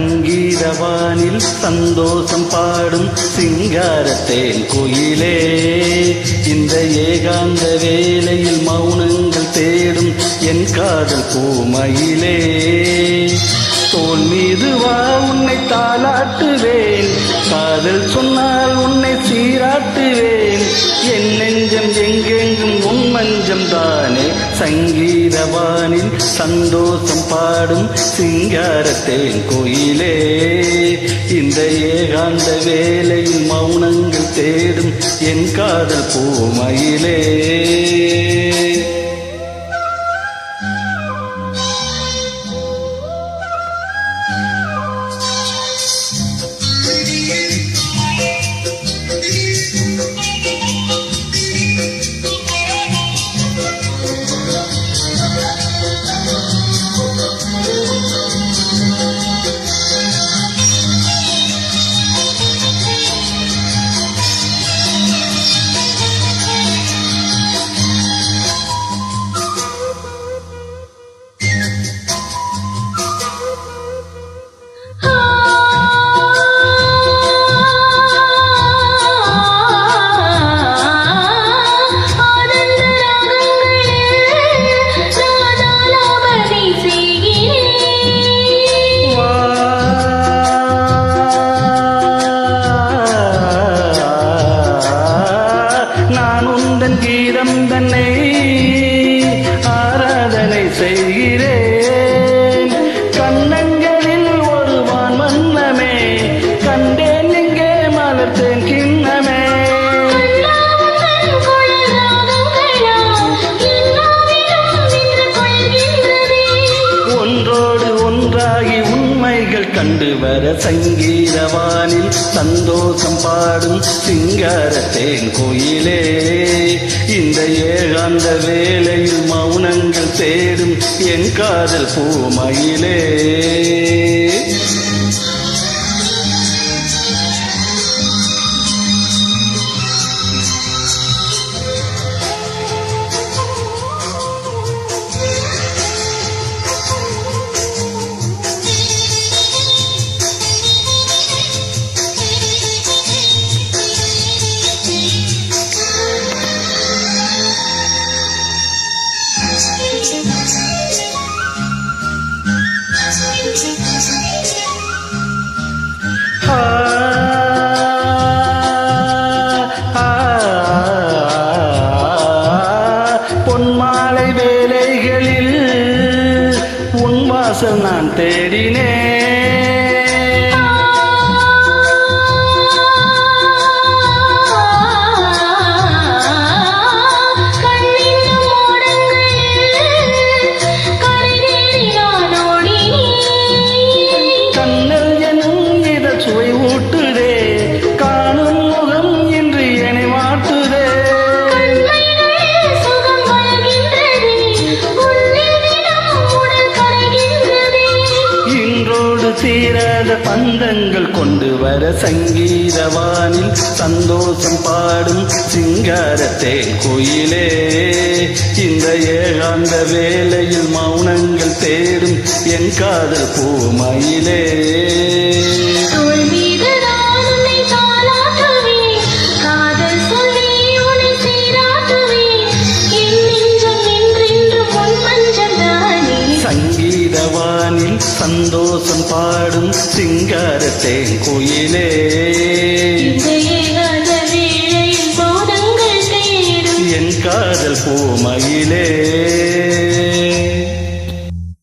சங்கீதவானில் சந்தோஷம் பாடும் சிங்காரத்தேன் கோயிலே. இந்த ஏகாந்த வேளையில் மௌனங்கள் தேடும் என் காதல் பூமயிலே. தோல் மீது வா உன்னை தாளாட்டுவேன், காதல் சொன்னால் உன்னை சீராட்டுவேன். என் நெஞ்சம் எங்கெங்கும் உன் மஞ்சம் தானே. சங்கீதவானில் சந்தோஷம் பாடும் சிங்காரத்தேன் கோயிலே. இந்த ஏகாந்த வேளையில் மௌனங்கள் தேடும் என் காதல் பூமயிலே. கீதம் தன்னை ஆராதனை செய்கிறேன். கண்ணங்களில் ஒரு வான் வண்ணமே கண்டேன், எங்கே மலர்த்தேன் கிண்ணமே. ஒன்றோடு ஒன்றாகி உண்மைகள் கண்டு வர சங்கீதவானில் சந்தோஷம் பாடும் சிங்காரத்தேன் கோயிலே. இந்த ஏகாந்த வேளையில் மௌனங்கள் தேடும் என் காதல் பூமயிலே. பொன்மாலை வேலைகளில் உன் வாசல் நான் தேடினேன். தீராத பந்தங்கள் கொண்டு வர சங்கீதவானில் சந்தோஷம் பாடும் சிங்காரத்தேன் கோயிலே. இந்த ஏகாந்த வேளையில் மௌனங்கள் தேடும் என் காதல் பூமயிலே. சங்கீதவானில் சந்தோஷம் பாடும் சிங்காரத்தேன் கோயிலே. என் காதல் பூமயிலே.